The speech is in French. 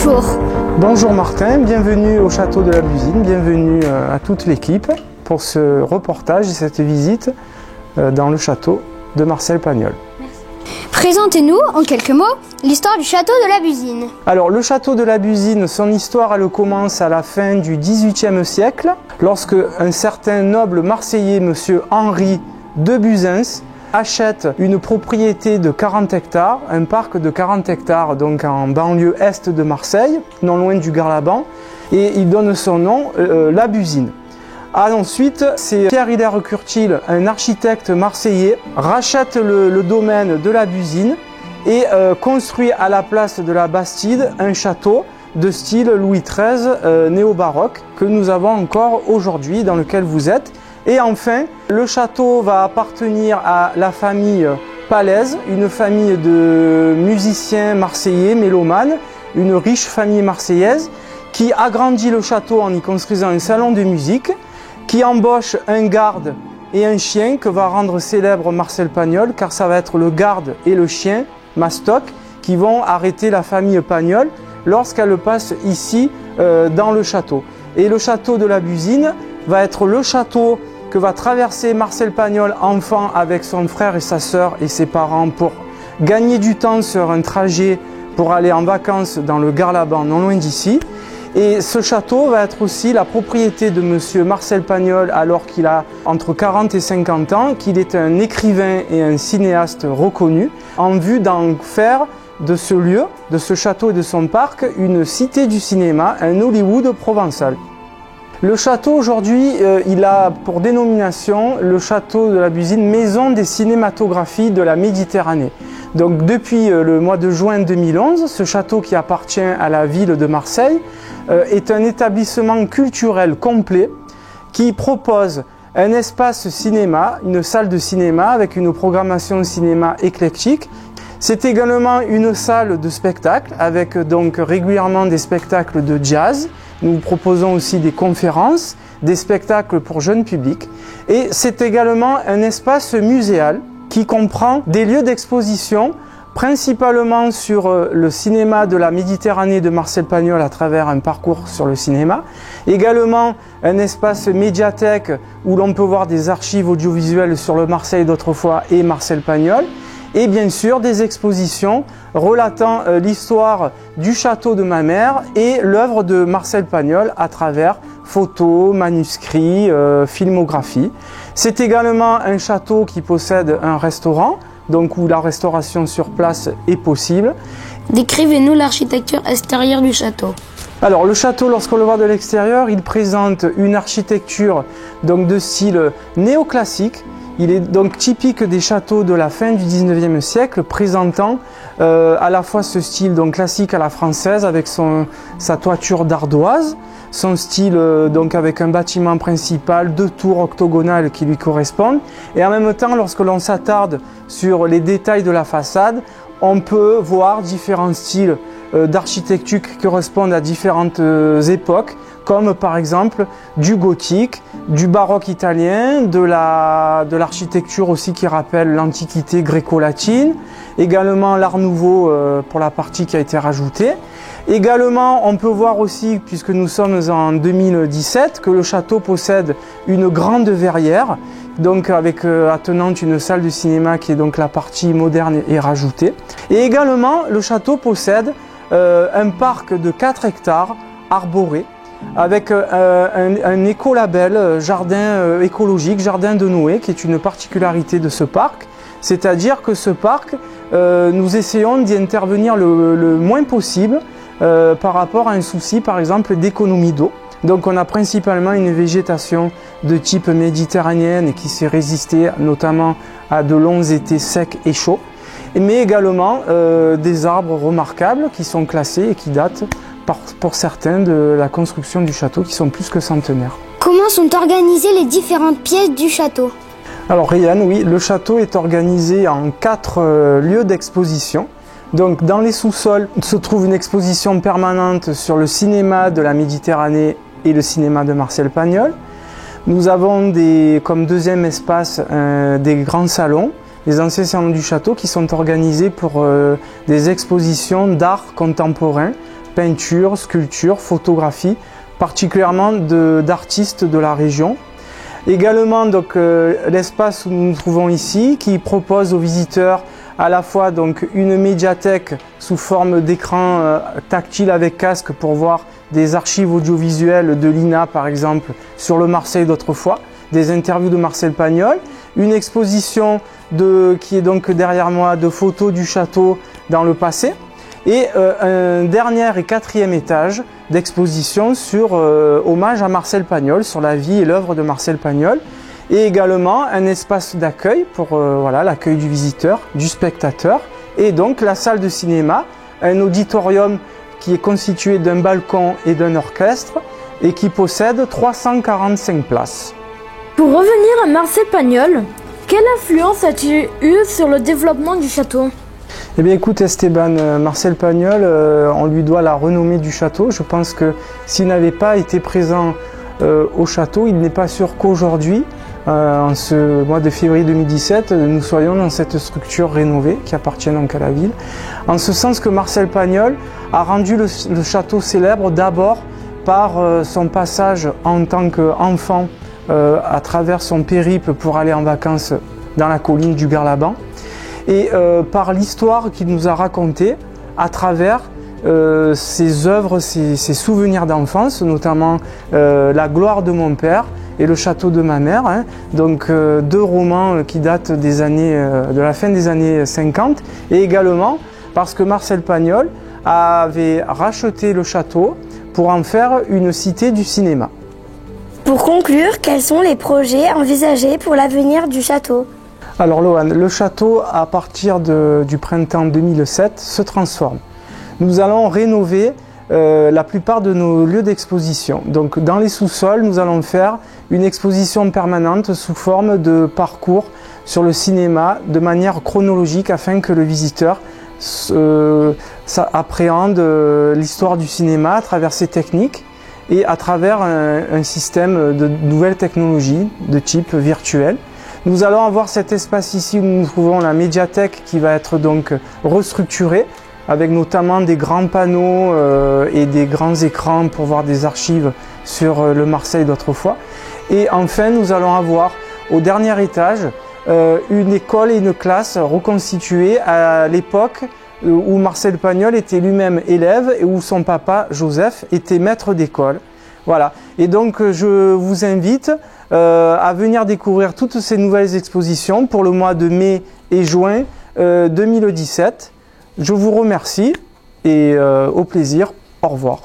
Bonjour. Bonjour Martin, bienvenue au château de la Busine, bienvenue à toute l'équipe pour ce reportage et cette visite dans le château de Marcel Pagnol. Présentez-nous en quelques mots l'histoire du château de la Busine. Alors le château de la Busine, son histoire elle commence à la fin du XVIIIe siècle lorsque un certain noble marseillais, monsieur Henri de Buzens, achète une propriété de 40 hectares, un parc de 40 hectares donc en banlieue est de Marseille, non loin du Garlaban, et il donne son nom, la Busine. Ensuite, c'est Pierre-Hilaire Curtil, un architecte marseillais, rachète le domaine de la Busine et construit à la place de la Bastide un château de style Louis XIII néo-baroque que nous avons encore aujourd'hui, dans lequel vous êtes. Et enfin, le château va appartenir à la famille Palaise, une famille de musiciens marseillais, mélomanes, une riche famille marseillaise qui agrandit le château en y construisant un salon de musique, qui embauche un garde et un chien que va rendre célèbre Marcel Pagnol, car ça va être le garde et le chien, Mastoc, qui vont arrêter la famille Pagnol lorsqu'elle passe ici dans le château. Et le château de la Busine va être le château que va traverser Marcel Pagnol, enfant, avec son frère et sa sœur et ses parents pour gagner du temps sur un trajet pour aller en vacances dans le Garlaban, non loin d'ici. Et ce château va être aussi la propriété de monsieur Marcel Pagnol alors qu'il a entre 40 et 50 ans, qu'il est un écrivain et un cinéaste reconnu, en vue d'en faire de ce lieu, de ce château et de son parc, une cité du cinéma, un Hollywood provençal. Le château aujourd'hui, il a pour dénomination le château de la Busine, maison des cinématographies de la Méditerranée. Donc depuis le mois de juin 2011, ce château qui appartient à la ville de Marseille est un établissement culturel complet qui propose un espace cinéma, une salle de cinéma avec une programmation cinéma éclectique. C'est également une salle de spectacle avec donc régulièrement des spectacles de jazz. Nous proposons aussi des conférences, des spectacles pour jeunes publics. Et c'est également un espace muséal qui comprend des lieux d'exposition, principalement sur le cinéma de la Méditerranée de Marcel Pagnol à travers un parcours sur le cinéma. Également un espace médiathèque où l'on peut voir des archives audiovisuelles sur le Marseille d'autrefois et Marcel Pagnol. Et bien sûr des expositions relatant l'histoire du château de ma mère et l'œuvre de Marcel Pagnol à travers photos, manuscrits, filmographie. C'est également un château qui possède un restaurant, donc où la restauration sur place est possible. Décrivez-nous l'architecture extérieure du château. Alors le château, lorsqu'on le voit de l'extérieur, il présente une architecture donc de style néoclassique. Il est donc typique des châteaux de la fin du 19e siècle, présentant à la fois ce style donc classique à la française avec sa toiture d'ardoise, son style donc avec un bâtiment principal, 2 tours octogonales qui lui correspondent, et en même temps lorsque l'on s'attarde sur les détails de la façade, on peut voir différents styles d'architecture qui correspondent à différentes époques, comme par exemple du gothique, du baroque italien, de l'architecture aussi qui rappelle l'antiquité gréco-latine, également l'art nouveau pour la partie qui a été rajoutée. Également, on peut voir aussi, puisque nous sommes en 2017, que le château possède une grande verrière, donc avec attenante une salle de cinéma qui est donc la partie moderne et rajoutée. Et également, le château possède un parc de 4 hectares arboré, avec un écolabel jardin écologique, jardin de Noé, qui est une particularité de ce parc. C'est-à-dire que ce parc, nous essayons d'y intervenir le moins possible par rapport à un souci, par exemple, d'économie d'eau. Donc on a principalement une végétation de type méditerranéenne qui sait résister notamment à de longs étés secs et chauds, mais également des arbres remarquables qui sont classés et qui datent pour certains de la construction du château, qui sont plus que centenaires. Comment sont organisées les différentes pièces du château? Alors Ryan, oui, le château est organisé en 4 lieux d'exposition. Donc dans les sous-sols se trouve une exposition permanente sur le cinéma de la Méditerranée et le cinéma de Marcel Pagnol. Nous avons comme deuxième espace des grands salons, les anciens salons du château qui sont organisés pour des expositions d'art contemporain peinture, sculpture, photographie, particulièrement d'artistes de la région. Également donc l'espace où nous nous trouvons ici, qui propose aux visiteurs à la fois donc une médiathèque sous forme d'écran tactile avec casque pour voir des archives audiovisuelles de l'INA par exemple sur le Marseille d'autrefois, des interviews de Marcel Pagnol, une exposition qui est donc derrière moi de photos du château dans le passé, et un dernier et quatrième étage d'exposition sur hommage à Marcel Pagnol, sur la vie et l'œuvre de Marcel Pagnol, et également un espace d'accueil pour voilà, l'accueil du visiteur, du spectateur, et donc la salle de cinéma, un auditorium qui est constitué d'un balcon et d'un orchestre et qui possède 345 places. Pour revenir à Marcel Pagnol, quelle influence a-t-il eu sur le développement du château ? Eh bien écoute Esteban, Marcel Pagnol, on lui doit la renommée du château. Je pense que s'il n'avait pas été présent au château, il n'est pas sûr qu'aujourd'hui, en ce mois de février 2017, nous soyons dans cette structure rénovée qui appartient donc à la ville. En ce sens que Marcel Pagnol a rendu le château célèbre d'abord par son passage en tant qu'enfant à travers son périple pour aller en vacances dans la colline du Berlaban, et par l'histoire qu'il nous a racontée à travers ses œuvres, ses souvenirs d'enfance, notamment La gloire de mon père et Le château de ma mère, hein, donc deux romans qui datent des années, de la fin des années 50, et également parce que Marcel Pagnol avait racheté le château pour en faire une cité du cinéma. Pour conclure, quels sont les projets envisagés pour l'avenir du château ? Alors Lohan, le château, à partir du printemps 2007, se transforme. Nous allons rénover la plupart de nos lieux d'exposition. Donc dans les sous-sols, nous allons faire une exposition permanente sous forme de parcours sur le cinéma de manière chronologique afin que le visiteur appréhende l'histoire du cinéma à travers ses techniques et à travers un système de nouvelles technologies de type virtuel. Nous allons avoir cet espace ici où nous trouvons la médiathèque qui va être donc restructurée avec notamment des grands panneaux et des grands écrans pour voir des archives sur le Marseille d'autrefois. Et enfin, nous allons avoir au dernier étage une école et une classe reconstituées à l'époque où Marcel Pagnol était lui-même élève et où son papa Joseph était maître d'école. Voilà. Et donc je vous invite à venir découvrir toutes ces nouvelles expositions pour le mois de mai et juin 2017. Je vous remercie et au plaisir. Au revoir.